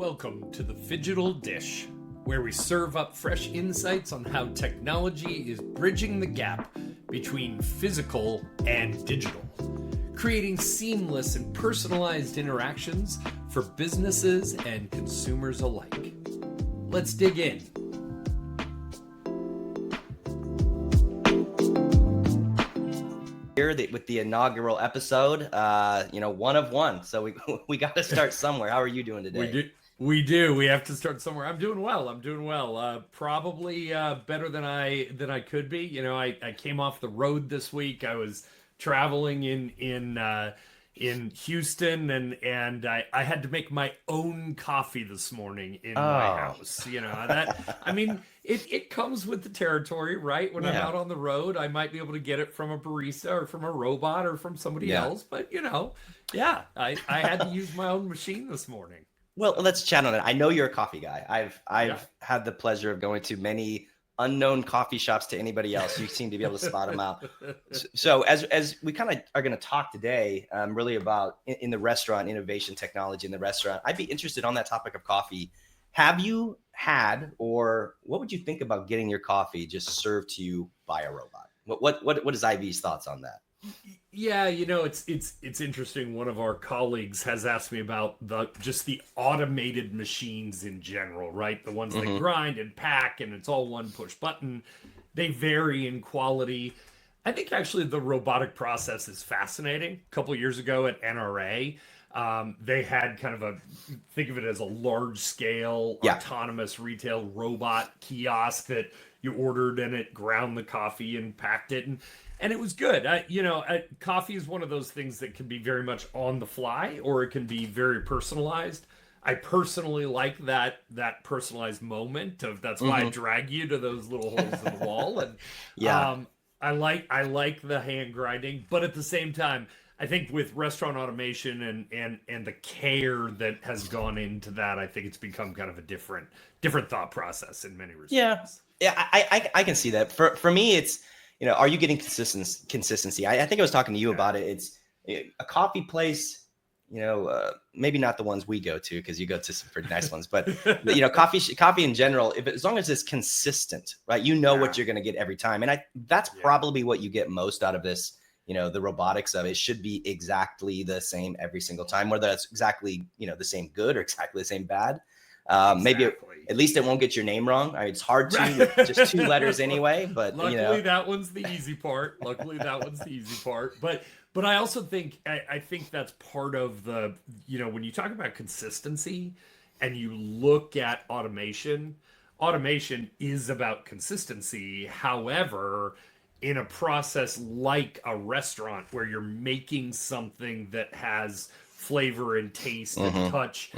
Welcome to the Phygital Dish, where we serve up fresh insights on how technology is bridging the gap between physical and digital, creating seamless and personalized interactions for businesses and consumers alike. Let's dig in. Here with the inaugural episode, one of one. So we got to start somewhere. How are you doing today? We do. We have to start somewhere. I'm doing well. Probably better than I could be. You know, I came off the road this week. I was traveling in Houston, and I had to make my own coffee this morning in my house. You know, that, I mean, it comes with the territory, right? When I'm out on the road, I might be able to get it from a barista or from a robot or from somebody else. But, I had to use my own machine this morning. Well, let's chat on it. I know you're a coffee guy. I've had the pleasure of going to many unknown coffee shops to anybody else. You seem to be able to spot them out. So as we kind of are going to talk today, really about in the restaurant, innovation technology in the restaurant, I'd be interested on that topic of coffee. Have you had, or what would you think about getting your coffee just served to you by a robot? What is IV's thoughts on that? Yeah, it's interesting. One of our colleagues has asked me about the automated machines in general, right? The ones that grind and pack, and it's all one push button. They vary in quality. I think actually the robotic process is fascinating. A couple of years ago at NRA, they had kind of think of it as a large scale autonomous retail robot kiosk that you ordered, and it ground the coffee and packed it, and it was good. Coffee is one of those things that can be very much on the fly, or it can be very personalized. I personally like that personalized moment of that's why I drag you to those little holes in the wall. And I like the hand grinding, but at the same time, I think with restaurant automation and the care that has gone into that, I think it's become kind of a different thought process in many respects. Yeah, I can see that. For me, it's, are you getting consistency? I think I was talking to you about it. It's a coffee place, maybe not the ones we go to, because you go to some pretty nice ones, but coffee in general, as long as it's consistent, right? What you're going to get every time. And that's probably what you get most out of this, the robotics of it should be exactly the same every single time, whether that's exactly, the same good or exactly the same bad. Maybe at least it won't get your name wrong. I mean, it's hard to with just two letters anyway, but luckily that one's the easy part. But I also think, I think that's part of the, when you talk about consistency and you look at automation is about consistency. However, in a process like a restaurant where you're making something that has flavor and taste and touch,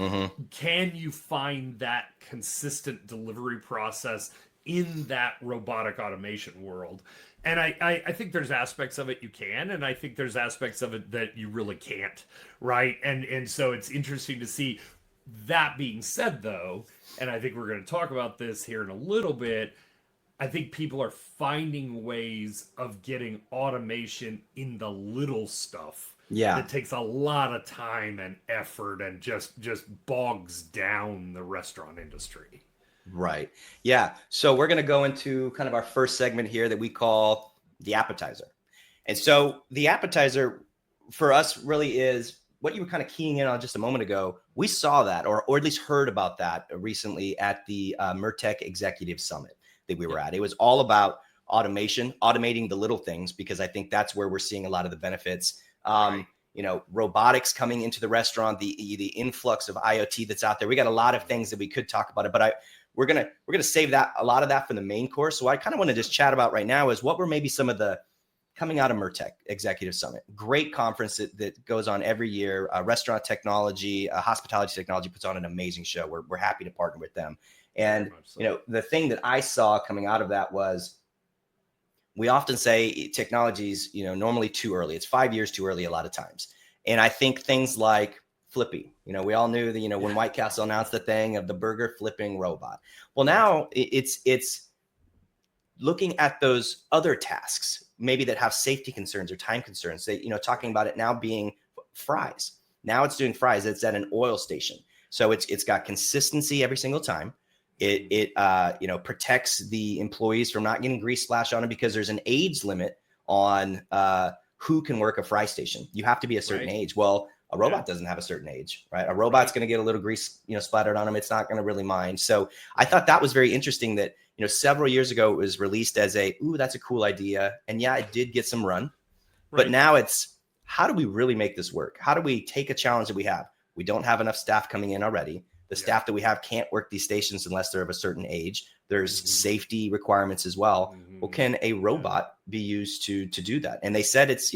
can you find that consistent delivery process in that robotic automation world? And I think there's aspects of it you can, and I think there's aspects of it that you really can't, right? And so it's interesting to see. That being said, though, and I think we're going to talk about this here in a little bit, I think people are finding ways of getting automation in the little stuff. Yeah, it takes a lot of time and effort and just bogs down the restaurant industry. Right. Yeah. So we're going to go into kind of our first segment here that we call the appetizer. And so the appetizer for us really is what you were kind of keying in on just a moment ago. We saw that, or at least heard about that recently at the Mertech Executive Summit that we were at. It was all about automation, automating the little things, because I think that's where we're seeing a lot of the benefits. Robotics coming into the restaurant, the influx of IoT that's out there. We got a lot of things that we could talk about it, but we're gonna save a lot of that for the main course. So I kind of want to just chat about right now is what were maybe some of the coming out of Mertech Executive Summit. Great conference that goes on every year. Restaurant technology, hospitality technology puts on an amazing show. We're happy to partner with them. And the thing that I saw coming out of that was, we often say technology's, normally too early. It's 5 years too early a lot of times. And I think things like Flippy, we all knew that, when White Castle announced the thing of the burger flipping robot. Well, now it's looking at those other tasks, maybe that have safety concerns or time concerns. Talking about it now being fries. Now it's doing fries. It's at an oil station. So it's got consistency every single time. It protects the employees from not getting grease splashed on them, because there's an age limit on who can work a fry station. You have to be a certain age. Well, a robot doesn't have a certain age, right? A robot's going to get a little grease, splattered on them. It's not going to really mind. So I thought that was very interesting that, several years ago it was released as that's a cool idea. And yeah, it did get some run, but now it's, how do we really make this work? How do we take a challenge that we have? We don't have enough staff coming in already. The staff that we have can't work these stations unless they're of a certain age. There's safety requirements as well. Well, can a robot be used to do that? And they said it's,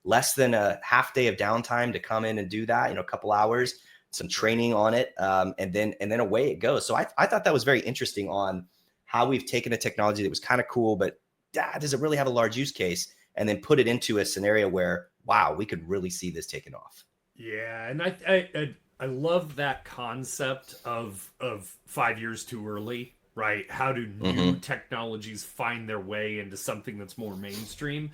less than a half day of downtime to come in and do that, a couple hours, some training on it. And then away it goes. So I thought that was very interesting on how we've taken a technology that was kind of cool, but does it really have a large use case? And then put it into a scenario where, wow, we could really see this taken off. Yeah. And I love that concept of 5 years too early, right? How do new technologies find their way into something that's more mainstream?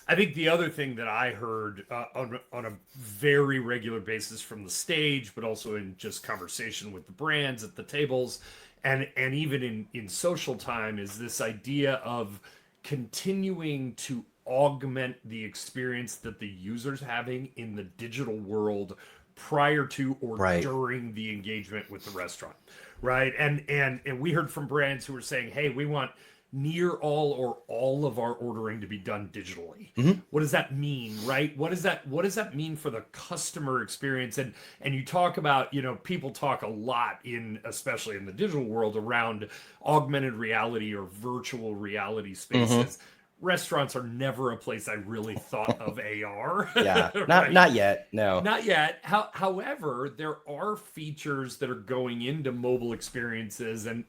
I think the other thing that I heard on a very regular basis from the stage, but also in just conversation with the brands at the tables and even in social time, is this idea of continuing to augment the experience that the user's having in the digital world prior to or during the engagement with the restaurant, right? And we heard from brands who were saying, hey, we want near all or all of our ordering to be done digitally. What does that mean, right? What does that mean for the customer experience? And you talk about, people talk a lot especially in the digital world, around augmented reality or virtual reality spaces. Restaurants are never a place I really thought of AR. Yeah, right? not yet. No, not yet. However, there are features that are going into mobile experiences and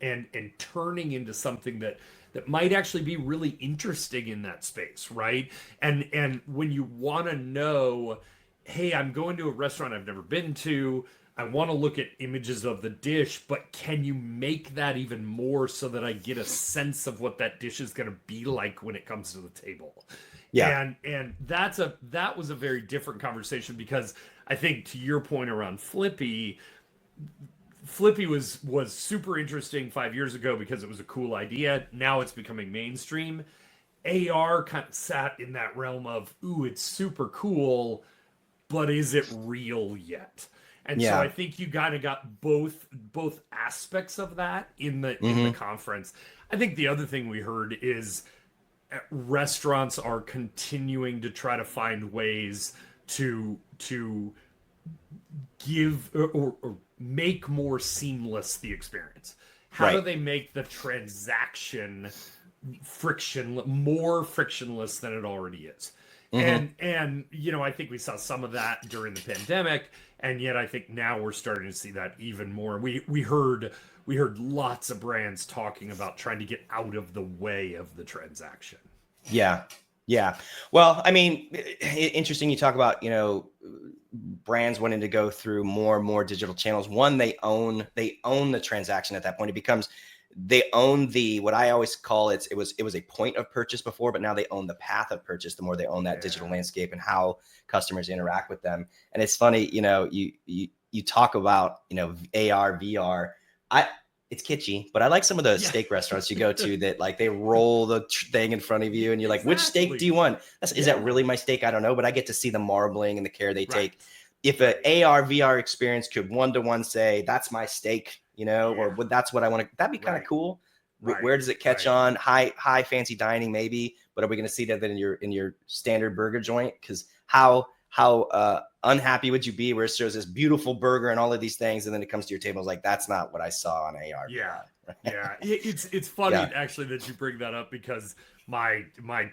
turning into something that might actually be really interesting in that space, right? And when you want to know, hey, I'm going to a restaurant I've never been to, I want to look at images of the dish, but can you make that even more so that I get a sense of what that dish is going to be like when it comes to the table? Yeah. And that was a very different conversation, because I think, to your point around Flippy was super interesting 5 years ago because it was a cool idea. Now it's becoming mainstream. AR kind of sat in that realm of, ooh, it's super cool, but is it real yet? And so I think you kind of got both aspects of that in the conference. I think the other thing we heard is restaurants are continuing to try to find ways to give or make more seamless the experience. How do they make the transaction more frictionless than it already is? And I think we saw some of that during the pandemic, and yet I think now we're starting to see that even more. We heard lots of brands talking about trying to get out of the way of the transaction. Yeah. Well, I mean, interesting. You talk about, brands wanting to go through more and more digital channels. One, they own the transaction at that point. It becomes, they own what I always call it was a point of purchase before, but now they own the path of purchase. The more they own that digital landscape and how customers interact with them. And it's funny, you talk about, AR, VR. It's kitschy, but I like some of the steak restaurants you go to that, like, they roll the thing in front of you and you're like, which steak do you want? Is that really my steak? I don't know, but I get to see the marbling and the care they take. If an AR, VR experience could one-to-one say, that's my steak, or that's what I want to, that'd be kind of cool. Where does it catch on? High fancy dining, maybe, but are we going to see that in your standard burger joint? Because how unhappy would you be where it shows this beautiful burger and all of these things, and then it comes to your table, it's like, that's not what I saw on AR. It's funny actually that you bring that up, because my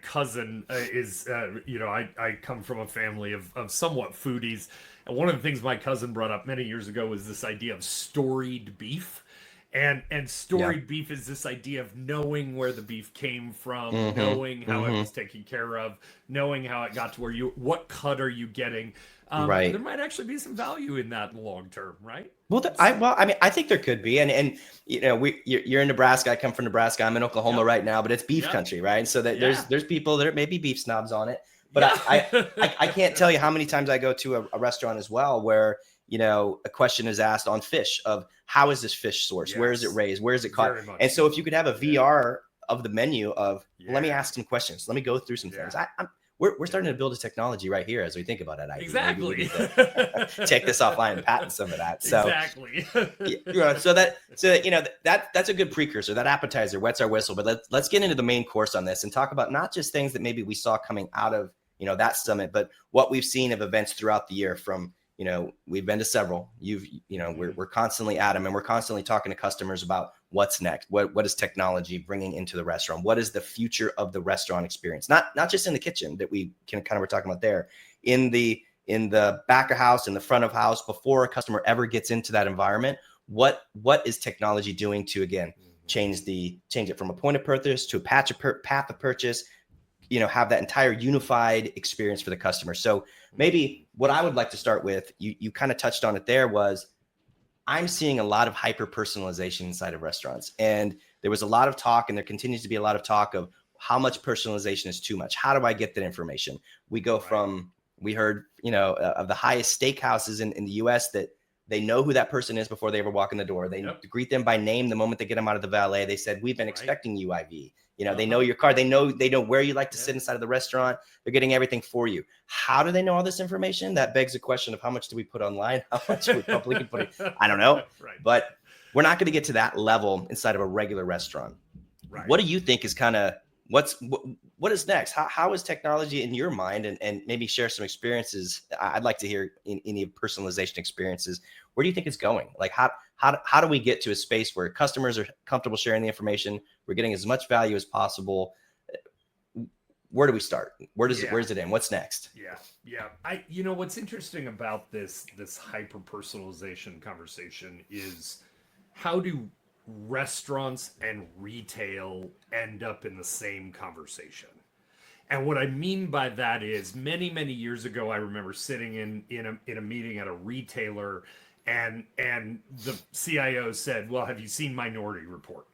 cousin is I come from a family of somewhat foodies, and one of the things my cousin brought up many years ago was this idea of storied beef. And storied beef is this idea of knowing where the beef came from, knowing how it was taken care of, knowing how it got to what cut are you getting. There might actually be some value in that in the long term, right? Well, I think there could be, and you're in Nebraska. I come from Nebraska. I'm in Oklahoma right now, but it's beef country, right? So that there's people that may be beef snobs on it, but I can't tell you how many times I go to a restaurant as well where a question is asked on fish of how is this fish sourced? Where is it raised? Where is it caught? And so if you could have a VR of the menu of, let me ask some questions. Let me go through some things. We're starting to build a technology right here as we think about it. Exactly. Maybe we need to take this offline and patent some of that. So exactly. That's a good precursor. That appetizer wets our whistle. But let's get into the main course on this and talk about not just things that maybe we saw coming out of that summit, but what we've seen of events throughout the year. From we've been to several. We're constantly at them, and we're constantly talking to customers about what's next. What is technology bringing into the restaurant? What is the future of the restaurant experience? Not just in the kitchen that we were talking about there, in the back of house, in the front of house, before a customer ever gets into that environment. What is technology doing to, again, change it from a point of purchase to a path of purchase? Have that entire unified experience for the customer. So maybe what I would like to start with, you kind of touched on it there, was I'm seeing a lot of hyper personalization inside of restaurants. And there was a lot of talk, and there continues to be a lot of talk of how much personalization is too much. How do I get that information? We go from, we heard, of the highest steakhouses in the US that they know who that person is before they ever walk in the door. They greet them by name the moment they get them out of the valet. They said, we've been expecting you, IV. They know your car. They know where you like to sit inside of the restaurant. They're getting everything for you. How do they know all this information? That begs the question of how much do we put online? How much do we publicly put it? I don't know. But we're not going to get to that level inside of a regular restaurant. What do you think is what is next? How is technology in your mind? And maybe share some experiences. I'd like to hear any personalization experiences. Where do you think it's going? Like how do we get to a space where customers are comfortable sharing the information? We're getting as much value as possible. Where do we start? Where's it end? What's next? Yeah. What's interesting about this hyper personalization conversation is, how do restaurants and retail end up in the same conversation? And what I mean by that is, many years ago, I remember sitting in a meeting at a retailer, and the CIO said, well, have you seen Minority Report?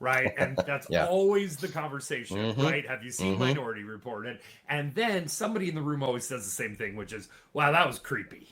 Right. And that's always the conversation, right? Have you seen Minority Report? And then somebody in the room always says the same thing, which is, wow, that was creepy.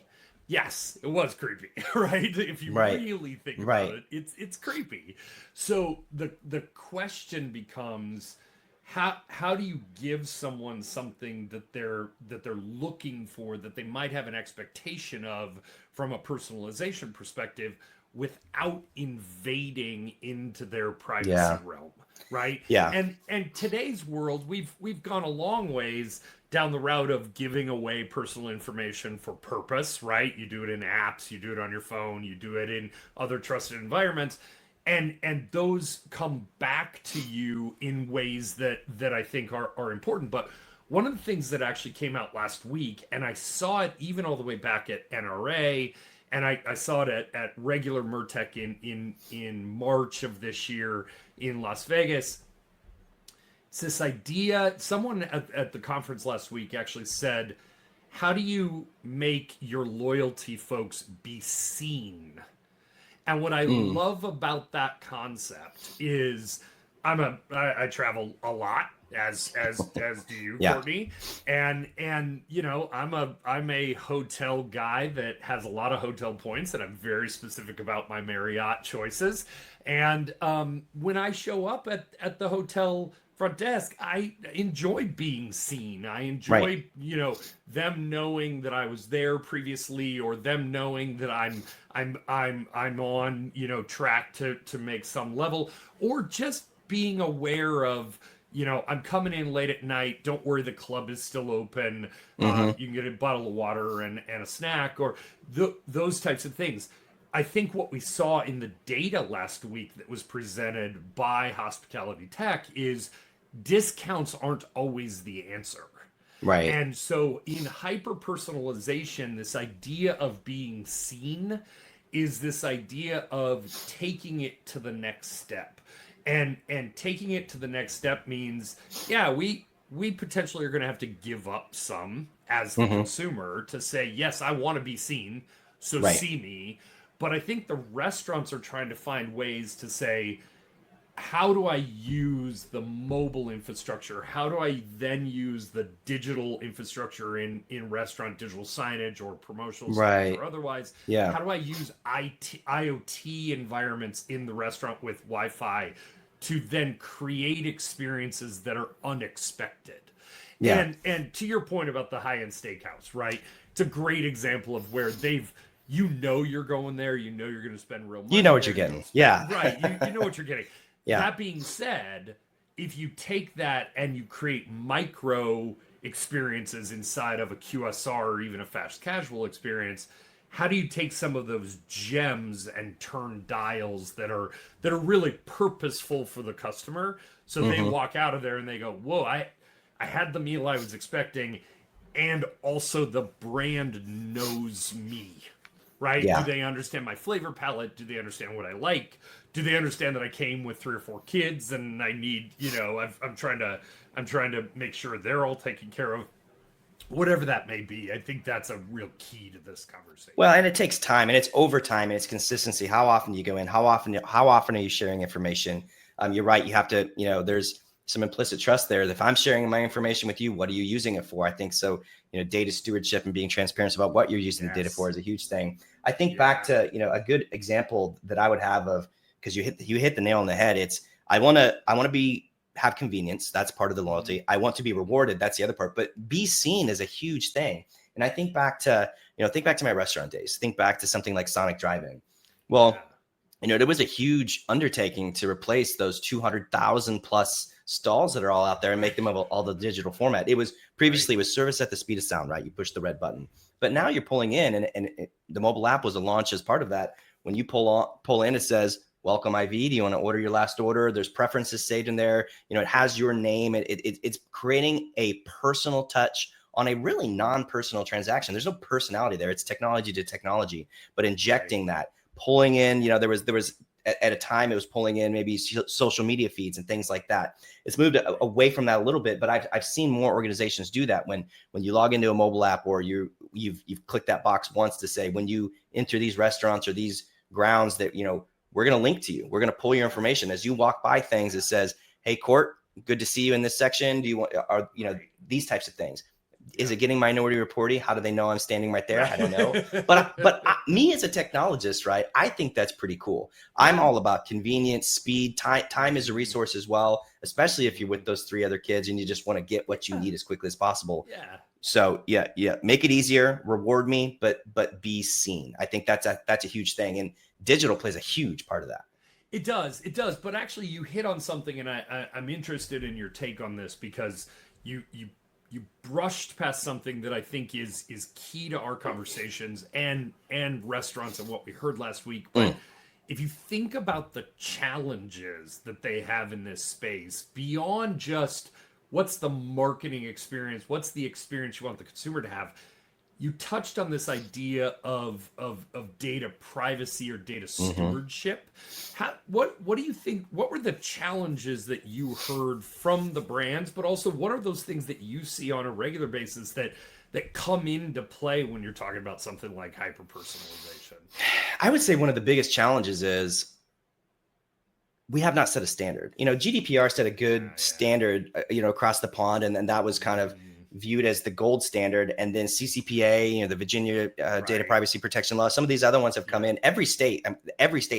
Yes, it was creepy, right? If you really think about it, it's creepy. So the question becomes, how do you give someone something that they're looking for, that they might have an expectation of from a personalization perspective, without invading into their privacy realm, right? And today's world, we've gone a long ways down the route of giving away personal information for purpose, right? You do it in apps, you do it on your phone, you do it in other trusted environments, and those come back to you in ways that I think are important. But one of the things that actually came out last week, and I saw it even all the way back at NRA, and I saw it at regular Murtech in March of this year in Las Vegas. It's this idea, someone at the conference last week actually said, how do you make your loyalty folks be seen? And what I love about that concept is, I travel a lot, as do you, Courtney, and I'm a hotel guy that has a lot of hotel points, and I'm very specific about my Marriott choices. And when I show up at the hotel front desk, I enjoy being seen. I enjoy them knowing that I was there previously, or them knowing that I'm on track to make some level, or just being aware of, I'm coming in late at night. Don't worry, the club is still open. You can get a bottle of water and a snack, or those types of things. I think what we saw in the data last week that was presented by Hospitality Tech is discounts aren't always the answer. Right. And so in hyper personalization, this idea of being seen is this idea of taking it to the next step. And taking it to the next step means, we potentially are going to have to give up some as the consumer to say, yes, I want to be seen, so see me. But I think the restaurants are trying to find ways to say, how do I use the mobile infrastructure? How do I then use the digital infrastructure in restaurant digital signage or promotional signage Right. or otherwise? Yeah. How do I use IoT environments in the restaurant with Wi-Fi to then create experiences that are unexpected? Yeah. And to your point about the high-end steakhouse, right? It's a great example of where they've you're going there, you're going to spend real You money know what there, you're getting. spend Yeah. right, you know what you're getting. Yeah. That being said, if you take that and you create micro experiences inside of a QSR or even a fast casual experience, how do you take some of those gems and turn dials that are really purposeful for the customer so they Hmm. walk out of there and they go, "Whoa, I had the meal I was expecting, and also the brand knows me." Right? Do Yeah. they understand my flavor palette? Do they understand what I like? Do they understand that I came with 3 or 4 kids and I need, I'm trying to make sure they're all taken care of. Whatever that may be, I think that's a real key to this conversation. Well, and it takes time, and it's overtime, and it's consistency. How often do you go in? How often are you sharing information? You're right. You have to, there's some implicit trust there. If I'm sharing my information with you, what are you using it for? I think so. Data stewardship and being transparent about what you're using the data for is a huge thing. I think back to, a good example that I would have of, because you hit the nail on the head. It's I want to have convenience. That's part of the loyalty. I want to be rewarded. That's the other part. But be seen is a huge thing. And I think back to my restaurant days. Think back to something like Sonic Drive-In. Well, there was a huge undertaking to replace those 200,000 plus stalls that are all out there and make them all the digital format. It was previously with service at the speed of sound, right? You push the red button, but now you're pulling in, and the mobile app was a launch as part of that. When you pull in, it says, "Welcome IV. Do you want to order your last order?" There's preferences saved in there. It has your name. It's creating a personal touch on a really non-personal transaction. There's no personality there. It's technology to technology, but injecting that, pulling in, there was at a time it was pulling in maybe social media feeds and things like that. It's moved away from that a little bit, but I've seen more organizations do that when you log into a mobile app, or you've clicked that box once to say, when you enter these restaurants or these grounds, that we're going to link to you. We're going to pull your information as you walk by things. It says, "Hey, Court, good to see you in this section. Do you want these types of things?" Is it getting Minority Reporting? How do they know I'm standing right there? I don't know. But me as a technologist, right? I think that's pretty cool. I'm all about convenience, speed, time. Time is a resource as well, especially if you're with those 3 other kids and you just want to get what you need as quickly as possible. Yeah. So yeah, make it easier, reward me, but be seen. I think that's a huge thing, and digital plays a huge part of that. It does. But actually, you hit on something, and I'm interested in your take on this, because you brushed past something that I think is key to our conversations and restaurants and what we heard last week. But if you think about the challenges that they have in this space, beyond just what's the marketing experience, what's the experience you want the consumer to have, you touched on this idea of data privacy or data stewardship. What do you think? What were the challenges that you heard from the brands, but also what are those things that you see on a regular basis that come into play when you're talking about something like hyper personalization? I would say one of the biggest challenges is we have not set a standard. GDPR set a good standard, across the pond, and then that was kind of viewed as the gold standard. And then CCPA, the Virginia Data Privacy Protection Law, some of these other ones have come in. Every state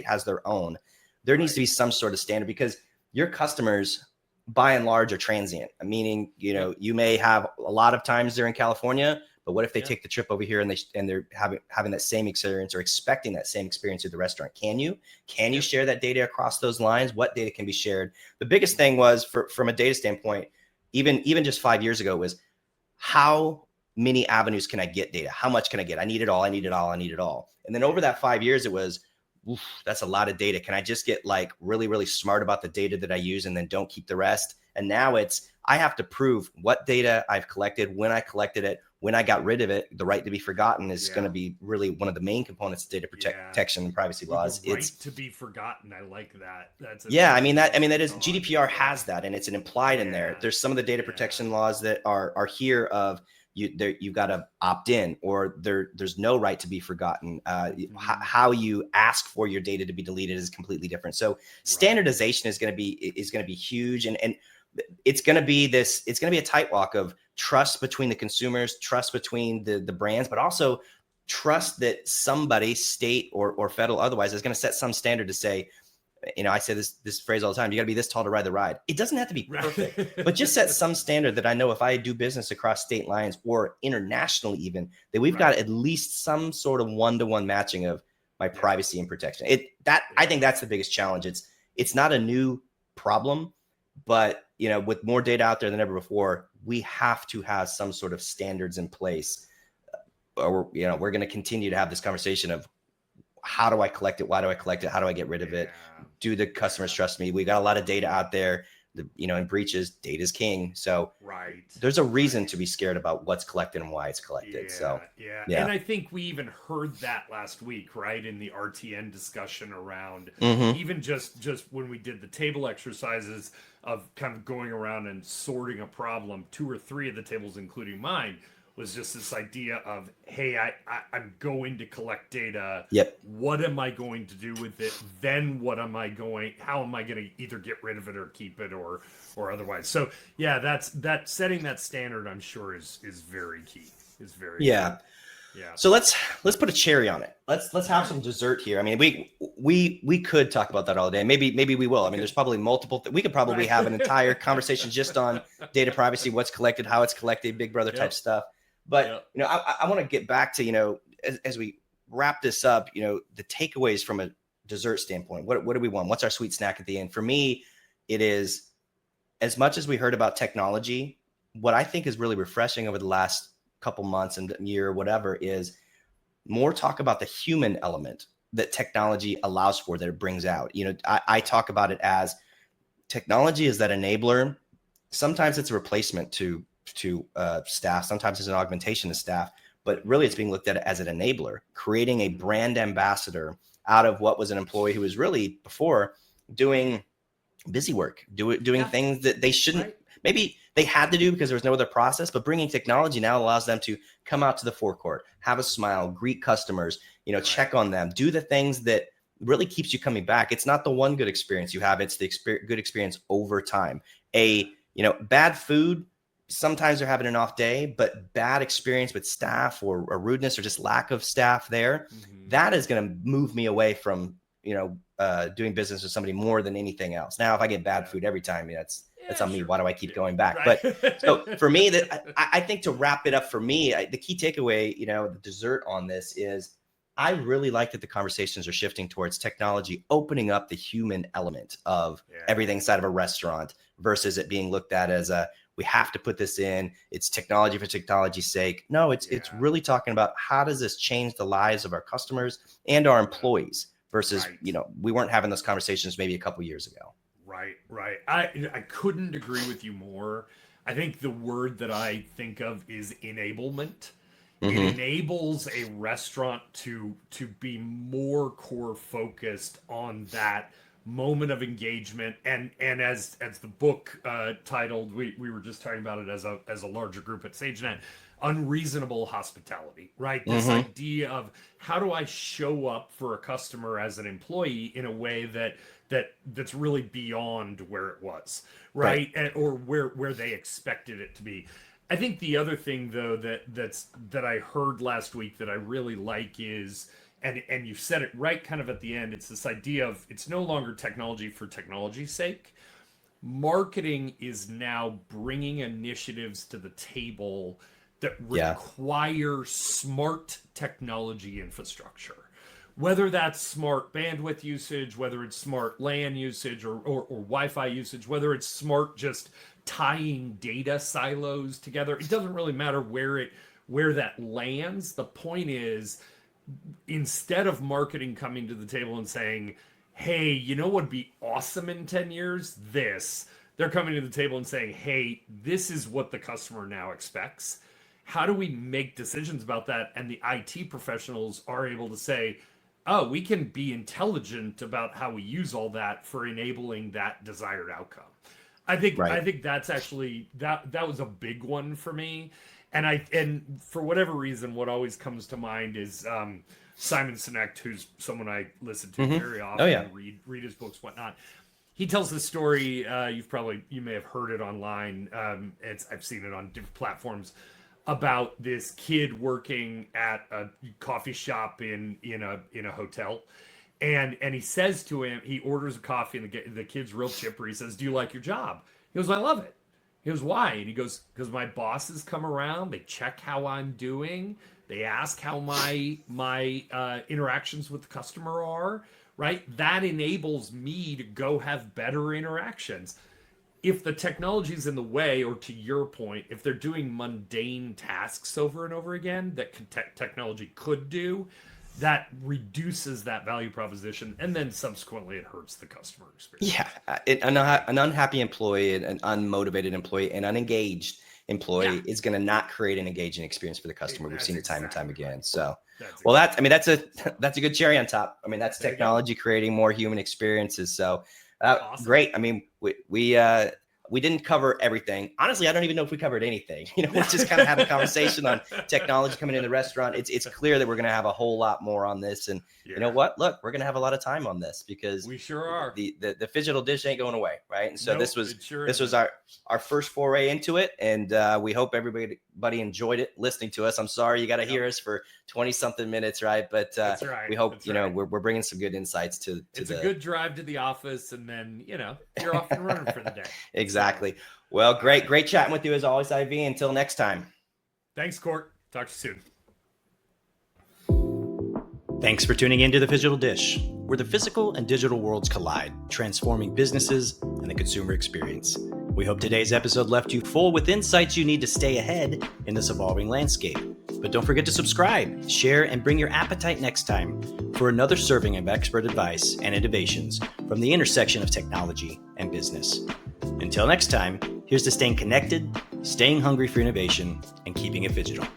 has their own. There needs to be some sort of standard, because your customers, by and large, are transient. Meaning, you may have a lot of times they're in California, but what if they take the trip over here and they're having that same experience or expecting that same experience at the restaurant? Can you share that data across those lines? What data can be shared? The biggest thing was, from a data standpoint, even just 5 years ago, was how many avenues can I get data? How much can I get? I need it all. And then over that 5 years, it was, that's a lot of data. Can I just get really, really smart about the data that I use and then don't keep the rest? And now I have to prove what data I've collected, when I collected it, when I got rid of it. The right to be forgotten is going to be really one of the main components of data protection and privacy laws. The right to be forgotten. I like that. That is GDPR has that, and it's an implied in there. There's some of the data protection laws that are here of you've got to opt in, or there's no right to be forgotten. How you ask for your data to be deleted is completely different. So standardization is going to be huge, and it's going to be a tight walk of trust between the consumers, trust between the brands, but also trust that somebody, state or federal otherwise, is going to set some standard to say, I say this phrase all the time, you got to be this tall to ride the ride. It doesn't have to be perfect, but just set some standard that I know if I do business across state lines or internationally even, that we've got at least some sort of one-to-one matching of my privacy and protection. I think that's the biggest challenge. It's not a new problem, but with more data out there than ever before, we have to have some sort of standards in place, or we're going to continue to have this conversation of how do I collect it? Why do I collect it? How do I get rid of it? Do the customers trust me? We got a lot of data out there. In breaches, data is king. So there's a reason to be scared about what's collected and why it's collected. And I think we even heard that last week, right, in the RTN discussion around even just when we did the table exercises of kind of going around and sorting a problem. 2 or 3 of the tables, including mine, was just this idea of, hey, I'm going to collect data. Yep. What am I going to do with it? Then how am I going to either get rid of it or keep it or otherwise? So that's setting that standard, I'm sure is very key. Is very key. Yeah. So let's put a cherry on it. Let's have some dessert here. I mean, we could talk about that all day. Maybe we will. I mean, there's probably multiple. We could probably have an entire conversation just on data privacy, what's collected, how it's collected, Big Brother type stuff. But I want to get back to as we wrap this up, the takeaways from a dessert standpoint. What do we want? What's our sweet snack at the end? For me, it is, as much as we heard about technology, what I think is really refreshing over the last couple months and year, whatever, is more talk about the human element that technology allows for, that it brings out. I talk about it as technology is that enabler. Sometimes it's a replacement to staff. Sometimes it's an augmentation of staff, but really it's being looked at as an enabler, creating a brand ambassador out of what was an employee who was really before doing busy work, doing things that they shouldn't, maybe they had to do because there was no other process, but bringing technology now allows them to come out to the forecourt, have a smile, greet customers, check on them, do the things that really keeps you coming back. It's not the one good experience you have. It's the good experience over time. Bad food, sometimes they're having an off day, but bad experience with staff or rudeness or just lack of staff there, that is going to move me away from, doing business with somebody more than anything else. Now, if I get bad food every time, that's on me. Why do I keep going back? But so for me, I think to wrap it up for me, the key takeaway, the dessert on this is I really like that the conversations are shifting towards technology, opening up the human element of everything inside of a restaurant versus it being looked at as we have to put this in. It's technology for technology's sake. No, it's really talking about how does this change the lives of our customers and our employees versus, we weren't having those conversations maybe a couple years ago. Right. I couldn't agree with you more. I think the word that I think of is enablement. It enables a restaurant to be more core focused on that moment of engagement, and as the book titled, we were just talking about it as a larger group at SageNet, unreasonable hospitality, right? This idea of how do I show up for a customer as an employee in a way that's really beyond where it was, right? Or where they expected it to be. I think the other thing though that I heard last week that I really like is, and you said it right kind of at the end, it's this idea of it's no longer technology for technology's sake. Marketing is now bringing initiatives to the table that require smart technology infrastructure. Whether that's smart bandwidth usage, whether it's smart LAN usage or Wi-Fi usage, whether it's smart just tying data silos together, it doesn't really matter where that lands. The point is, instead of marketing coming to the table and saying, hey, you know what'd be awesome in 10 years? They're coming to the table and saying, hey, this is what the customer now expects. How do we make decisions about that? And the IT professionals are able to say, oh, we can be intelligent about how we use all that for enabling that desired outcome. I think that's actually, that was a big one for me. And for whatever reason, what always comes to mind is Simon Sinek, who's someone I listen to very often. Oh, yeah. Read his books, whatnot. He tells the story. You may have heard it online. I've seen it on different platforms about this kid working at a coffee shop in a hotel. And he says to him, he orders a coffee, and the kid's real chipper. He says, "Do you like your job?" He goes, "I love it." He goes, "Why?" And he goes, "Because my bosses come around, they check how I'm doing, they ask how my interactions with the customer are, right? That enables me to go have better interactions." If the technology's in the way, or to your point, if they're doing mundane tasks over and over again that technology could do, that reduces that value proposition, and then subsequently it hurts the customer experience. Yeah, an unhappy employee, an unmotivated employee, an unengaged employee is going to not create an engaging experience for the customer. We've seen it time and time again. So, that's a good cherry on top. I mean, that's technology creating more human experiences. So, awesome. Great. I mean, we didn't cover everything. Honestly, I don't even know if we covered anything. We just kind of had a conversation on technology coming in the restaurant. It's clear that we're going to have a whole lot more on this. And you know what? Look, we're going to have a lot of time on this because we sure are. The Phygital Dish ain't going away, right? And so this was our first foray into it, and we hope everybody enjoyed it listening to us. I'm sorry you got to hear us for 20 something minutes, right? But we hope we're bringing some good insights to it's a good drive to the office, and then you're off and running for the day. Exactly. Well, great chatting with you as always, IV. Until next time. Thanks, Court. Talk to you soon. Thanks for tuning into the Phygital Dish, where the physical and digital worlds collide, transforming businesses and the consumer experience. We hope today's episode left you full with insights you need to stay ahead in this evolving landscape. But don't forget to subscribe, share, and bring your appetite next time for another serving of expert advice and innovations from the intersection of technology and business. Until next time, here's to staying connected, staying hungry for innovation, and keeping it phygital.